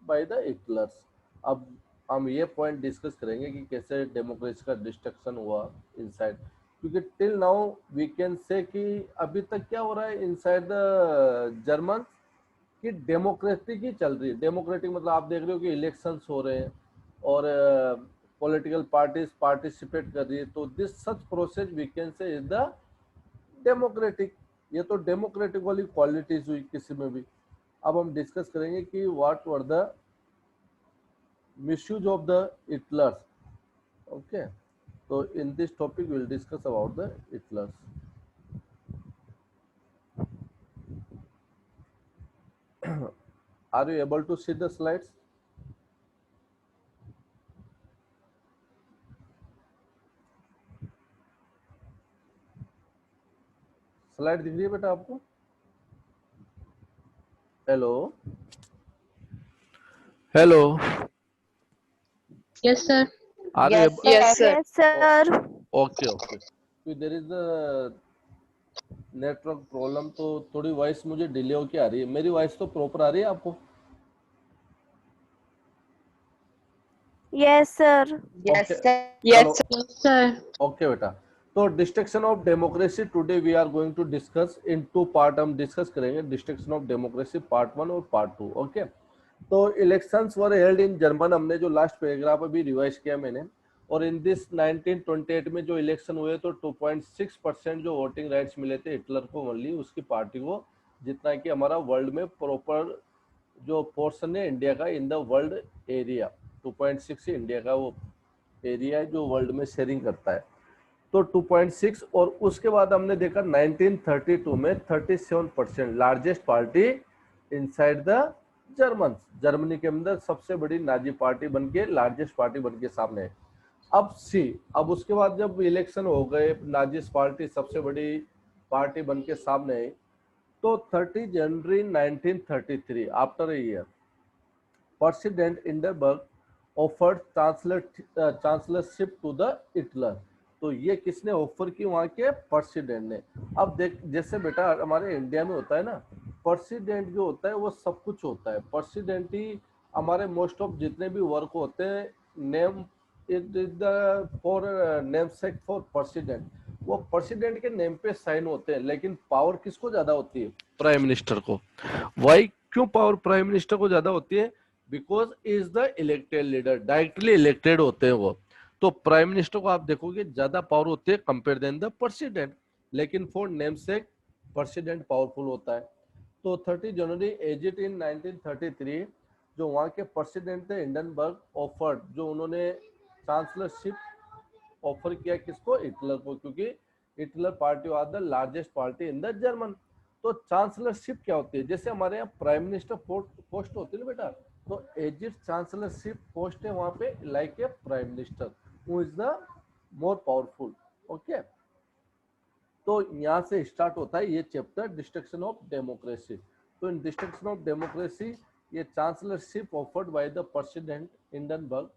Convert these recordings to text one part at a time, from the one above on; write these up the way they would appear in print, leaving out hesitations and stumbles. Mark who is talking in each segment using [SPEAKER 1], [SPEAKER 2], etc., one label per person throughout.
[SPEAKER 1] By the Hitler's. अब हम ये पॉइंट डिस्कस करेंगे कि कैसे डेमोक्रेसी का डिस्ट्रक्शन हुआ इनसाइड, क्योंकि टिल नाउ वी कैन से कि अभी तक क्या हो रहा है इनसाइड द जर्मन कि डेमोक्रेटिक ही चल रही है। डेमोक्रेटिक मतलब आप देख रहे हो कि इलेक्शंस हो रहे हैं और पॉलिटिकल पार्टीज पार्टिसिपेट कर रही है, तो this such process we can say is the democratic. ये तो डेमोक्रेटिक वाली क्वालिटीज हुई किसी में भी। अब हम डिस्कस करेंगे कि what were the misuse of the Hitler's. Okay, so in this topic we will discuss about the Hitlers. Are you able to see the slides? Slide दिख रही है बेटा आपको? Hello hello,
[SPEAKER 2] Yes, sir.
[SPEAKER 1] are you able?
[SPEAKER 3] Yes, sir.
[SPEAKER 4] Yes, sir.
[SPEAKER 1] Okay, okay. There is a network problem, तो थोड़ी voice मुझे delay होके आ रही है। मेरी वॉइस तो प्रॉपर आ रही है आपको?
[SPEAKER 4] Yes, sir.
[SPEAKER 3] Yes,
[SPEAKER 1] Okay,
[SPEAKER 3] sir.
[SPEAKER 1] चलो
[SPEAKER 2] Yes, sir.
[SPEAKER 1] ओके बेटा। तो destruction of democracy today we are going to discuss in two part. हम डिस्कस करेंगे डिस्ट्रक्शन ऑफ डेमोक्रेसी पार्ट 1 और पार्ट 2। ओके, तो elections were held in German, हमने जो last paragraph अभी रिवाइज किया मैंने, और इन दिस 1928 में जो इलेक्शन हुए तो 2.6% जो वोटिंग राइट्स मिले थे हिटलर को, ओनली उसकी पार्टी को, जितना कि हमारा वर्ल्ड में प्रॉपर जो पोर्शन है इंडिया का in the world area, 2.6 India का वो एरिया है जो वर्ल्ड में शेयरिंग करता है, तो 2.6। और उसके बाद हमने देखा 1932 में 37% largest party inside the German, Germany के अंदर सबसे बड़ी नाजी पार्टी बनके लार्जेस्ट पार्टी बनके सामने है। अब अब उसके बाद जब इलेक्शन हो गए, नाजिस्ट पार्टी सबसे बड़ी पार्टी बनके सामने आई, तो 30 जनवरी 1933 after a year president Hindenburg offered chancellorship to the Hitler. तो ये किसने ऑफर की? वहां के प्रेसिडेंट ने। अब देख, जैसे बेटा हमारे इंडिया में होता है ना, प्रेसिडेंट जो होता है वो सब कुछ होता है, प्रेसिडेंट ही हमारे मोस्ट ऑफ जितने भी वर्क होते हैं, name it is the for name sec for president, वो प्रेसिडेंट के नेम पे साइन होते हैं, लेकिन पावर किसको ज्यादा होती है? प्राइम मिनिस्टर को। वाई? क्यों पावर प्राइम मिनिस्टर को ज्यादा होती है? Because is the elected leader, directly elected होते हैं वो, तो प्राइम मिनिस्टर को आप देखोगे ज्यादा पावर होती है कंपेयर देन द प्रेसिडेंट, लेकिन for name sec president powerful होता है। तो 30 जनवरी एजिट इन 1933 जो वहां के प्रेसिडेंट थे हिंडनबर्ग ऑफर्ड, जो उन्होंने चांसलरशिप ऑफर किया किसको? हिटलर को, क्योंकि Hitler party was the largest party in the German. तो चांसलरशिप क्या होती है? जैसे हमारे यहाँ प्राइम मिनिस्टर पोस्ट होती है ना बेटा, तो एजिट चांसलरशिप पोस्ट है वहां पे like a prime minister who is the more powerful. Okay, तो यहाँ से स्टार्ट होता है ये चैप्टर डिस्ट्रक्शन ऑफ डेमोक्रेसी। तो इन डिस्ट्रक्शन ऑफ डेमोक्रेसी ये chancellorship offered by the president Hindenburg.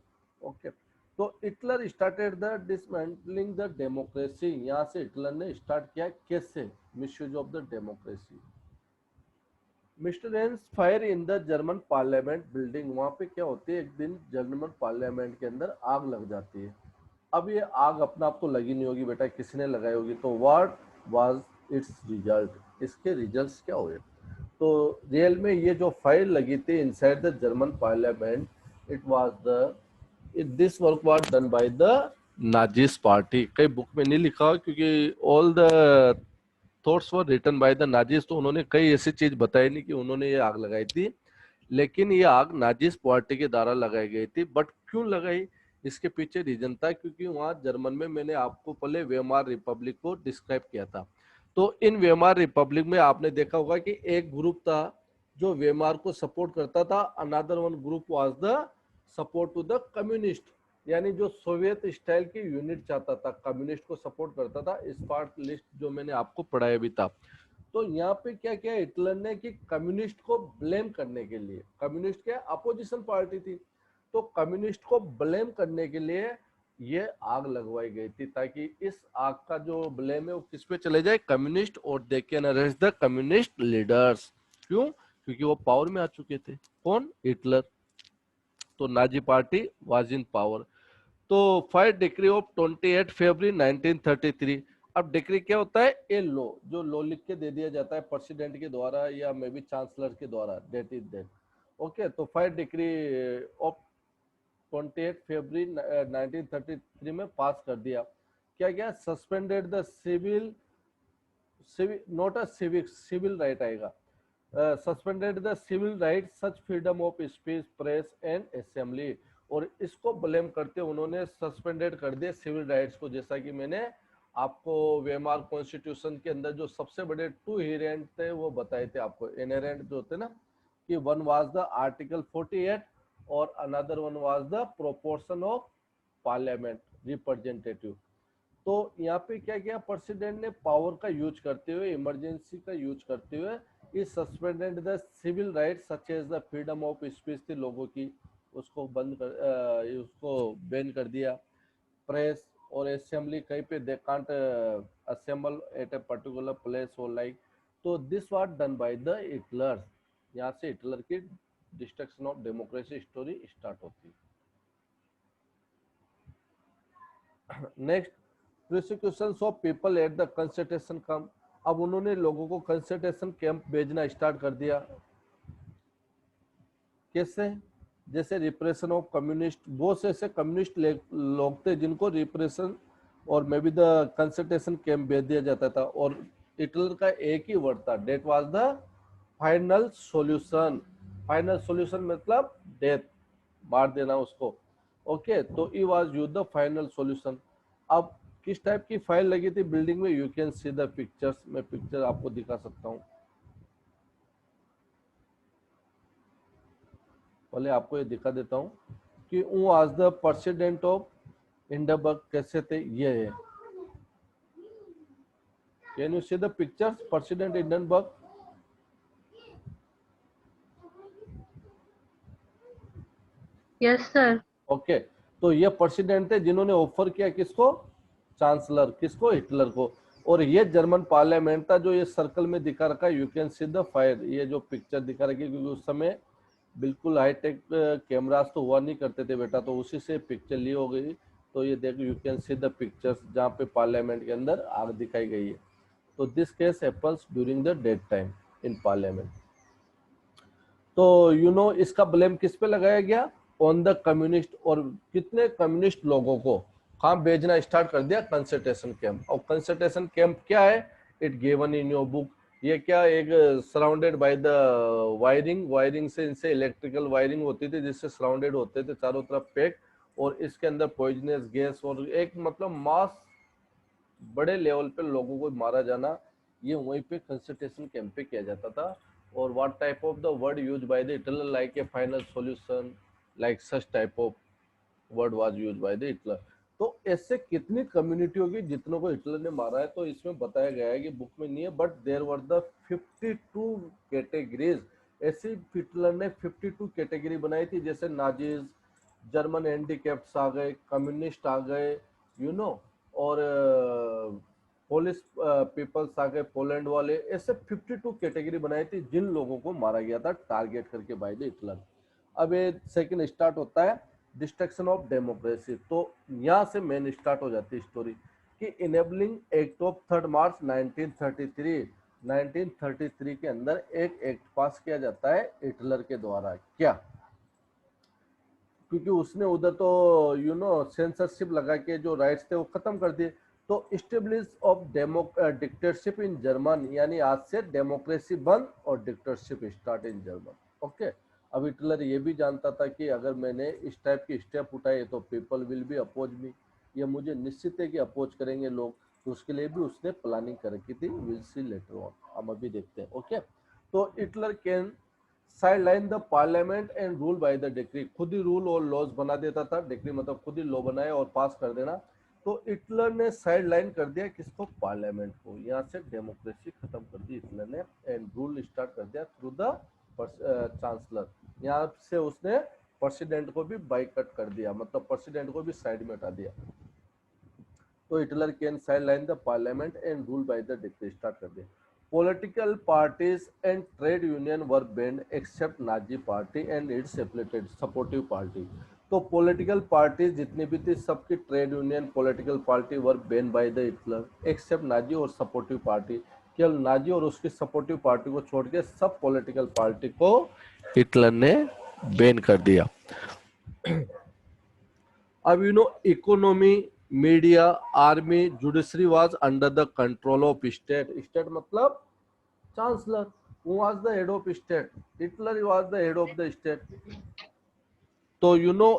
[SPEAKER 1] Okay, तो Hitler started the dismantling the democracy. यहाँ से हिटलर ने स्टार्ट किया कैसे misuse of the democracy. Mister एंस fire in the German parliament building. वहां पे क्या होती है, एक दिन जर्मन पार्लियामेंट के अंदर आग लग जाती है। अब ये आग अपना आप तो लगी नहीं होगी बेटा, किसने लगाई होगी? तो व्हाट वाज इट्स रिजल्ट, इसके रिजल्ट्स क्या हुए? तो रियल में ये जो फायर लगी थी inside the German parliament, it was the this work was done by the Nazist party. कई बुक में नहीं लिखा हो क्योंकि all the thoughts were written by the Nazist, तो उन्होंने कई ऐसी चीज बताई नहीं कि उन्होंने ये आग लगाई थी, लेकिन ये आग नाजिस्ट पार्टी के द्वारा लगाई गई थी। बट क्यों लगाई, इसके पीछे रीजन था क्योंकि वहां जर्मन में मैंने आपको पहले वेमार रिपब्लिक को डिस्क्राइब किया था। तो इन वेमार रिपब्लिक में आपने देखा होगा कि एक ग्रुप था जो वेमार को सपोर्ट करता था, another one group was the support to the communist, यानी जो सोवियत स्टाइल की यूनिट चाहता था, कम्युनिस्ट को सपोर्ट करता था। इस पार्ट लिस्ट जो मैंने आपको पढ़ाया भी था। तो यहाँ पे क्या किया हिटलर ने कि कम्युनिस्ट को ब्लेम करने के लिए, कम्युनिस्ट क्या अपोजिशन पार्टी थी, तो कम्युनिस्ट को ब्लेम करने के लिए ये आग लगवाई गई थी, ताकि इस आग का जो ब्लेम है वो किस पे चले जाए? कम्युनिस्ट, और they can arrest the communist leaders. क्यों? क्योंकि वो पावर में आ चुके थे। कौन? हिटलर। तो Nazi party was in power. तो फाइव डिक्री ऑफ 28 फरवरी 1933। अब डिक्री क्या होता है? ए लॉ, जो लॉ लिख के दे दिया जाता है प्रेसिडेंट के द्वारा या मे बी चांसलर के द्वारा, डेट इज डेट। ओके, तो फाइव डिक्री ऑफ 28 फरवरी 1933 में पास कर दिया। क्या क्या? Suspended the civil not a civic, civil right आएगा। Suspended the civil right such freedom of speech press and assembly. और इसको ब्लेम करते उन्होंने सस्पेंडेड कर दिया सिविल राइट्स को। जैसा कि मैंने आपको वेमार कॉन्स्टिट्यूशन के अंदर जो सबसे बड़े टू इनहेरेंट थे वो बताए थे आपको। इनहेरेंट जो थे ना, कि वन वाज द आर्टिकल 48 और another one was the proportion of parliament representative. तो यहाँ पे क्या किया प्रेसिडेंट ने? पावर का यूज करते हुए, इमरजेंसी का यूज करते हुए, इस suspended the civil right such as the freedom of speech थी लोगों की, उसको उसको बैन कर दिया। प्रेस और असेंबली, कहीं पे they can't assemble at a particular place और लाइक। तो this was done by the Hitler. यहाँ से हिटलर की destruction of democracy story start होती है। Next, prosecutions of people at the concentration camp. अब उन्होंने लोगों को कंसंट्रेशन कैंप भेजना स्टार्ट कर दिया। कैसे? जैसे रिप्रेशन ऑफ कम्युनिस्ट, बहुत से ऐसे कम्युनिस्ट लोग थे जिनको रिप्रेशन और maybe the concentration camp भेज दिया जाता था। और हिटलर का एक ही वर्ड था, that was the final solution. Final solution मतलब डेथ, मार देना उसको। ओके, तो he was use the final solution. अब किस टाइप की फाइल लगी थी बिल्डिंग में? You can see the pictures. मैं पिक्चर आपको दिखा सकता हूँ। पहले आपको ये दिखा देता हूँ कि वो आज द प्रेसिडेंट ऑफ हिंडनबर्ग कैसे थे। ये है, can you see the pictures? President Hindenburg.
[SPEAKER 2] Yes sir.
[SPEAKER 1] Okay, तो ये प्रेसिडेंट थे जिन्होंने ऑफर किया किसको? चांसलर, किसको? हिटलर को। और ये जर्मन पार्लियामेंट था जो ये सर्कल में दिखा रखा है, you can see the fire. ये जो पिक्चर दिखा रखी है, क्योंकि उस समय बिल्कुल हाईटेक कैमरास तो हुआ नहीं करते थे बेटा, तो उसी से पिक्चर ली हो गई। तो ये देखो, you can see the pictures जहाँ पे पार्लियामेंट के अंदर आग दिखाई गई है। तो this case happens during the that time in parliament. तो इसका ब्लेम किस पे लगाया गया? On the communist. और कितने कम्युनिस्ट लोगों को कहाँ भेजना स्टार्ट कर दिया? Concentration camp. और कंसंट्रेशन कैंप क्या है? It given in your book. ये क्या, एक surrounded by the wiring, wiring से इनसे इलेक्ट्रिकल वायरिंग होती थी जिससे सराउंडेड होते थे चारों तरफ पैक। और इसके अंदर पॉइजनस गैस और एक मतलब मास बड़े लेवल पे लोगों को मारा जाना, ये वहीं पे कंसंट्रेशन कैंप पे किया जाता था। और what type of the word use by the Hitler, like A final solution, like such type of word was use by the Hitler. तो ऐसे कितनी कम्युनिटी होगी जितनों को हिटलर ने मारा है? तो इसमें बताया गया है कि बुक में नहीं है, but there were the 52 categories. ऐसी हिटलर ने 52 कैटेगरी बनाई थी, जैसे नाजीज, जर्मन हैंडीकैप्स आ गए, कम्युनिस्ट आ गए, यू नो और पोलिस पीपल्स आ गए, पोलैंड वाले। ऐसे 52 कैटेगरी बनाई थी जिन लोगों को मारा गया था टारगेट करके बाय द हिटलर। अब ये सेकंड स्टार्ट होता है डिस्ट्रक्शन ऑफ डेमोक्रेसी। तो यहाँ से मेन स्टार्ट हो जाती है स्टोरी कि इनेबलिंग एक्ट ऑफ 3 मार्च 1933। 1933 के अंदर एक एक्ट पास किया जाता है हिटलर के द्वारा। क्या? क्योंकि उसने उधर तो सेंसरशिप लगा के जो राइट्स थे वो खत्म कर दिए। तो establish of dictatorship in German, यानी आज से डेमोक्रेसी बंद और dictatorship start in German. Okay, अब हिटलर ये भी जानता था कि अगर मैंने इस टाइप की स्टेप उठाए तो पीपल विल बी अपोज मी, ये मुझे निश्चित है कि अपोज करेंगे लोग। तो उसके लिए भी उसने प्लानिंग कर रखी थी। विल सी लेटर ऑन, हम अभी देखते हैं। ओके, तो Hitler can sideline the parliament and rule by the decree. खुद ही रूल और लॉज बना देता था। डिक्री मतलब खुद ही लॉ बनाए और पास कर देना। तो हिटलर ने साइडलाइन कर दिया किसको? पार्लियामेंट को। यहाँ से डेमोक्रेसी खत्म कर दी हिटलर ने एंड रूल स्टार्ट कर दिया थ्रू द चांसलर। यहाँ से उसने प्रेसिडेंट को भी बाइकआउट कर दिया, मतलब प्रेसिडेंट को भी साइड में हटा दिया। तो Hitler can sideline the parliament and rule by the decree start कर दिया। political parties and trade union were banned except Nazi party and its affiliated supportive party. तो पॉलिटिकल पार्टीज जितनी भी थी सबकी trade union political party were ban by the Hitler except Nazi और supportive party. केवल Nazi और उसकी supportive party को छोड़ के सब पॉलिटिकल पार्टी को हिटलर ने बैन कर दिया। अब economy, media, army, judiciary was under the control of state. State मतलब chancellor. Who was the head of state? Hitler was the head of the state. तो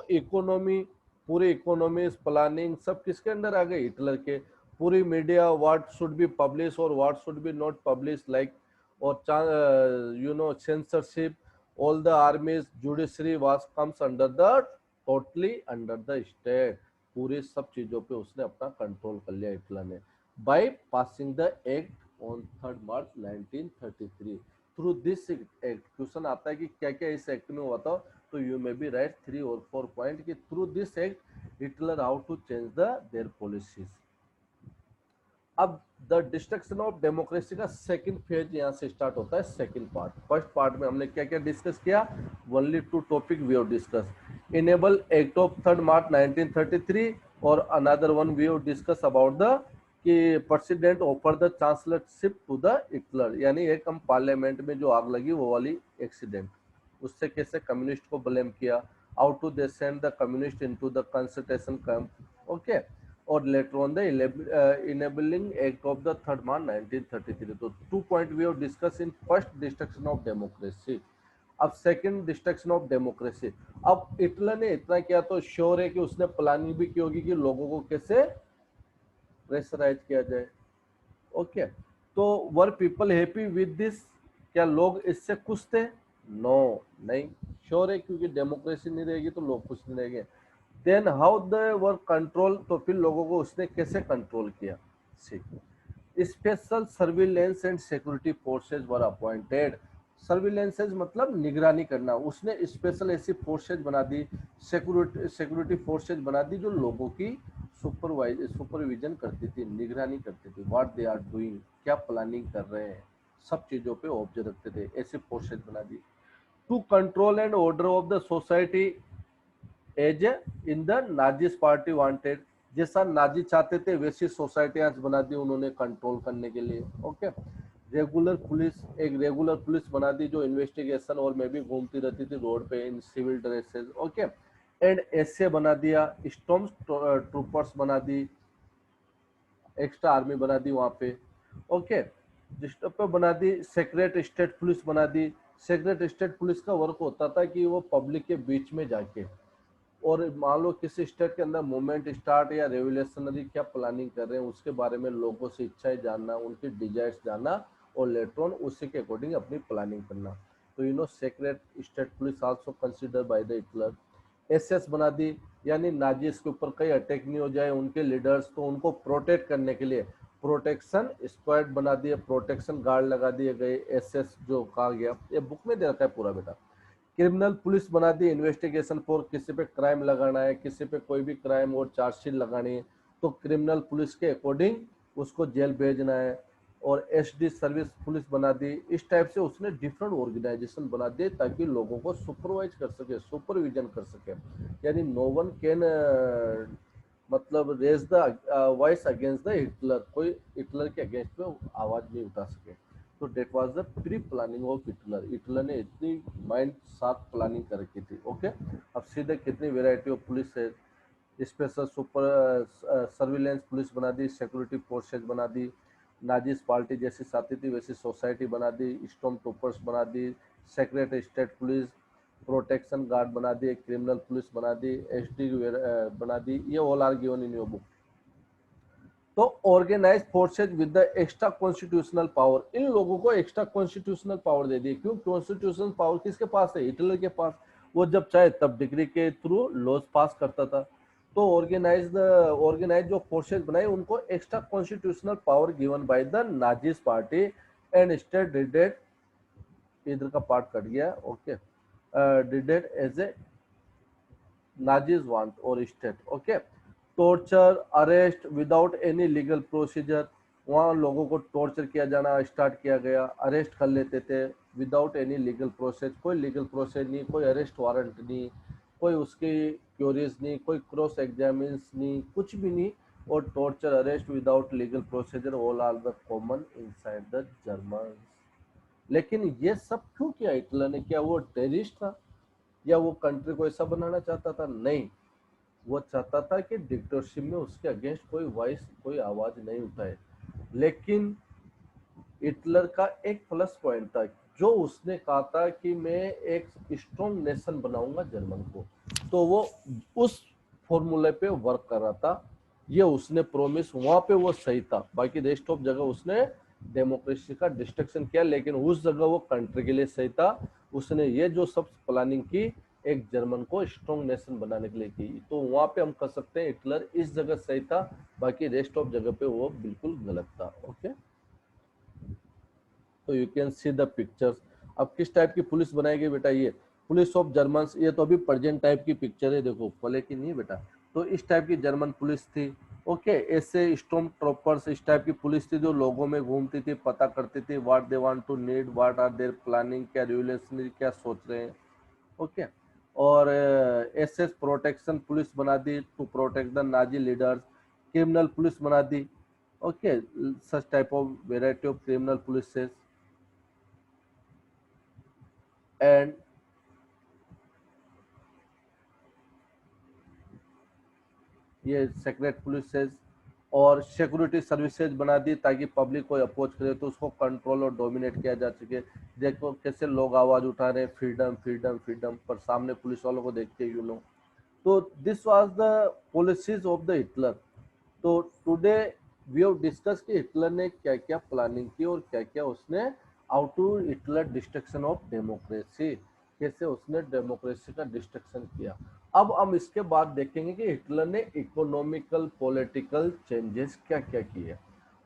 [SPEAKER 1] इकोनॉमी, पूरी इकोनॉमी प्लानिंग सब किसके अंडर आ गई? हिटलर के। पूरी media, what should be publish और what should be not publish, like, और censorship, all the armies, judiciary was comes under the totally under the state. पूरी सब चीजों पे उसने अपना कंट्रोल कर लिया हिटलर ने by passing the act on 3 March 1933। Through this act, question आता है कि क्या क्या इस एक्ट में हुआ था, तो यू मे बी राइट 3 और 4 पॉइंट कि through this act Hitler how to change their policies. अब द डिस्ट्रक्शन ऑफ डेमोक्रेसी का सेकंड फेज यहाँ से स्टार्ट होता है, सेकंड पार्ट। फर्स्ट पार्ट में हमने क्या क्या डिस्कस किया? Only 2 topic we have discuss, enable act of 3 March 1933 और another one we have discuss about the कि president offer the chancellorship to the Hitler, यानी एक हम पार्लियामेंट में जो आग लगी वो वाली एक्सीडेंट, उससे कैसे कम्युनिस्ट को ब्लेम किया, how to they send the communist into the concentration camp, okay. और later on the enabling act of the 3 March 1933। तो 2 point we have discuss in first destruction of democracy. अब second destruction of democracy. अब Hitler ने इतना किया तो sure है कि उसने प्लानिंग भी की होगी कि लोगों को कैसे प्रेशराइज किया जाए, ओके। तो were people happy with this? क्या लोग इससे खुश थे? नो, नहीं। श्योर है, क्योंकि डेमोक्रेसी नहीं रहेगी तो लोग खुश नहीं रहेंगे। Then how they were control, तो फिर लोगों को उसने कैसे कंट्रोल किया? See, special surveillance and security forces were appointed. Surveillances मतलब निगरानी करना, उसने स्पेशल ऐसी फोर्सेज बना दी, सिक्योरिटी फोर्सेज बना दी जो लोगों की सुपरविजन करती थी, निगरानी करती थी, व्हाट दे आर डूइंग, क्या प्लानिंग कर रहे हैं, सब चीजों पे ऑब्जर्व रखते थे, ऐसी फोर्सेज बना दी। To control and order of the society as in the Nazis party wanted, जैसा नाजी चाहते थे वैसी सोसाइटियां बना दी उन्होंने कंट्रोल करने के लिए, ओके। रेगुलर पुलिस, एक रेगुलर पुलिस बना दी जो इन्वेस्टिगेशन और में भी घूमती रहती थी रोड पे in civil dresses, okay. And SA बना दिया, स्टॉर्म ट्रूपर्स बना दी, एक्स्ट्रा आर्मी बना दी वहां पे, ओके। जिस पे बना दी सेक्रेट स्टेट पुलिस बना दी। सेक्रेट स्टेट पुलिस का वर्क होता था कि वो पब्लिक के बीच में जाके, और मान लो किसी स्टेट के अंदर मूवमेंट स्टार्ट या रेवोल्यूशनरी क्या प्लानिंग कर रहे हैं उसके बारे में लोगों से इच्छाएं जानना, उनकी डिजायर्स जानना, और लेटर ऑन उसी के अकॉर्डिंग अपनी प्लानिंग करना। तो secret state police also consider by the Hitler. SS बना दी, यानी नाजीज के ऊपर कहीं अटैक नहीं हो जाए उनके लीडर्स, तो उनको प्रोटेक्ट करने के लिए प्रोटेक्शन स्क्वाड बना दिए, प्रोटेक्शन गार्ड लगा दिए गए, एसएस जो कहा गया, ये बुक में दे रखा है पूरा बेटा। क्रिमिनल पुलिस बना दी, इन्वेस्टिगेशन फॉर किसी पे क्राइम लगाना है, किसी पे कोई भी क्राइम और चार्जशीट लगानी है तो क्रिमिनल पुलिस के अकॉर्डिंग उसको जेल भेजना है। और एसडी सर्विस पुलिस बना दी। इस टाइप से उसने डिफरेंट ऑर्गेनाइजेशन बना दिए ताकि लोगों को सुपरवाइज कर सके, सुपरविजन कर सके, यानी नो वन कैन मतलब raise the voice against the Hitler, कोई हिटलर के अगेंस्ट में आवाज नहीं उठा सके। तो that was the pre planning of Hitler. Hitler ने इतनी माइंड साथ प्लानिंग कर रखी थी, ओके। अब सीधे कितनी वेराइटी ऑफ पुलिस है, स्पेशल सुपर सर्विलेंस पुलिस बना दी, सिक्योरिटी फोर्सेज बना दी, नाजिस पार्टी जैसी साथी थी वैसी सोसाइटी बना दी, स्टॉर्म ट्रूपर्स बना दी, secret state police, protection guard बना दिए, क्रिमिनल पुलिस बना दी, एसडी बना दी, ये all are given in your book. तो organize forces with the extra constitutional power, इन लोगों को एक्स्ट्रा कॉन्स्टिट्यूशनल पावर दे दी। क्यों? कॉन्स्टिट्यूशनल पावर किसके पास है? हिटलर के पास। वो जब चाहे तब डिग्री के थ्रू लॉज पास करता था। तो ऑर्गेनाइज जो फोर्सेज बनाए उनको extra constitutional power given by the Nazis party and state डिडेड, इधर का पार्ट कट गया, ओके, डिडेड एज ए नाजिस वांट और state, okay. Torture, arrest without any legal procedure, वहाँ लोगों को टॉर्चर किया जाना स्टार्ट किया गया, अरेस्ट कर लेते थे विदाउट एनी लीगल प्रोसेस, कोई लीगल प्रोसेस नहीं, कोई अरेस्ट वारंट नहीं, कोई उसकी क्यूरीज नहीं, कोई क्रॉस एग्जामिन्स नहीं, कुछ भी नहीं, और torture arrest without legal procedure all are the common inside the German. लेकिन ये सब क्यों किया हिटलर ने? क्या वो टेररिस्ट था या वो कंट्री को ऐसा बनाना चाहता था? नहीं, वो चाहता था कि डिक्टेटरशिप में उसके अगेंस्ट कोई वॉइस, कोई आवाज नहीं उठाए। लेकिन हिटलर का एक प्लस पॉइंट था, जो उसने कहा था कि मैं एक स्ट्रॉन्ग नेशन बनाऊंगा जर्मन को, तो वो उस फॉर्मूले पे वर्क कर रहा था। ये उसने प्रॉमिस, वहां पे वो सही था। बाकी रेस्ट ऑफ जगह उसने डेमोक्रेसी का डिस्ट्रक्शन किया, लेकिन उस जगह वो कंट्री के लिए सही था। उसने ये जो सब प्लानिंग की एक जर्मन को स्ट्रॉन्ग नेशन बनाने के लिए की, तो वहां पे हम कह सकते हैं हिटलर इस जगह सही था, बाकी रेस्ट ऑफ जगह पे वो बिल्कुल गलत था। ओके, तो you can see the pictures. अब किस टाइप की पुलिस बनाएगी बेटा? ये पुलिस ऑफ जर्मन, ये तो अभी प्रेजेंट टाइप की पिक्चर है, देखो पहले की नहीं बेटा। तो इस टाइप की जर्मन पुलिस थी। ओके, ऐसे स्टॉर्म ट्रॉपर्स, इस टाइप की पुलिस थी जो लोगों में घूमती थी, पता करती थी what they want to need, what are their planning, क्या रिवोल्यूशनरी क्या सोच रहे हैं। ओके, और एसएस प्रोटेक्शन पुलिस बना दी to protect the Nazi leaders. Criminal police बना दी। Okay, such type of variety of criminal police and ये सेक्रेट पुलिस और सिक्योरिटी सर्विसेज बना दी, ताकि पब्लिक को अप्रोच करे तो उसको कंट्रोल और डोमिनेट किया जा सके। देखो कैसे लोग आवाज उठा रहे हैं, फ्रीडम फ्रीडम फ्रीडम, पर सामने पुलिस वालों को देख के तो this was the policies of the Hitler. तो टुडे वी हैव डिस्कस कि हिटलर ने क्या क्या प्लानिंग की और क्या क्या उसने how to Hitler destruction of democracy, कैसे उसने डेमोक्रेसी का डिस्ट्रक्शन किया। अब हम इसके बाद देखेंगे कि हिटलर ने इकोनॉमिकल पॉलिटिकल चेंजेस क्या क्या किए,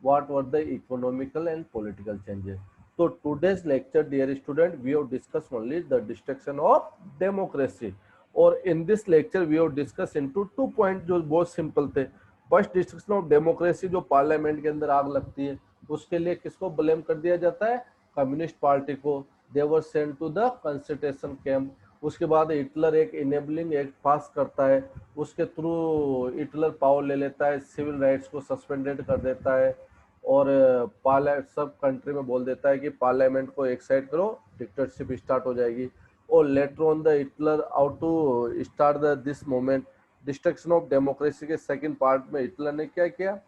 [SPEAKER 1] what were the economical and political changes. तो today's lecture dear student we have discuss only the destruction of democracy, और in this lecture we have discuss into 2 point जो बहुत simple थे। First, destruction of democracy, जो parliament के अंदर आग लगती है, उसके लिए किसको ब्लेम कर दिया जाता है? कम्युनिस्ट पार्टी को। They were sent to the concentration camp. उसके बाद हिटलर एक इनेबलिंग एक्ट पास करता है, उसके थ्रू हिटलर पावर ले लेता है, सिविल राइट्स को सस्पेंडेड कर देता है, और सब कंट्री में बोल देता है कि पार्लियामेंट को एक साइड करो, डिक्टेटरशिप स्टार्ट हो जाएगी। और later on the Hitler out to start the this moment destruction of democracy के सेकंड पार्ट में हिटलर ने क्या किया?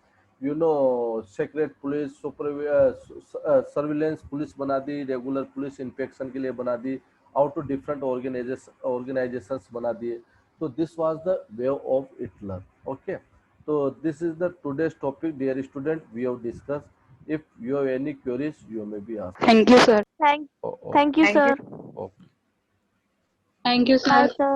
[SPEAKER 1] सेक्रेट पुलिस, सर्विलेंस पुलिस बना दी, रेगुलर पुलिस इंस्पेक्शन के लिए बना दी, आउट टू डिफरेंट ऑर्गेनाइजेशंस बना दिए। तो this was the way of Hitler. Okay, so this is the today's topic, dear student, we have discussed. If you have any queries, you may be asked.
[SPEAKER 3] Thank you, sir.
[SPEAKER 2] Thank
[SPEAKER 1] Oh,
[SPEAKER 2] thank you,
[SPEAKER 3] Thank
[SPEAKER 2] sir.
[SPEAKER 3] you.
[SPEAKER 1] okay.
[SPEAKER 2] Thank you,
[SPEAKER 3] Bye,
[SPEAKER 2] sir.
[SPEAKER 3] sir.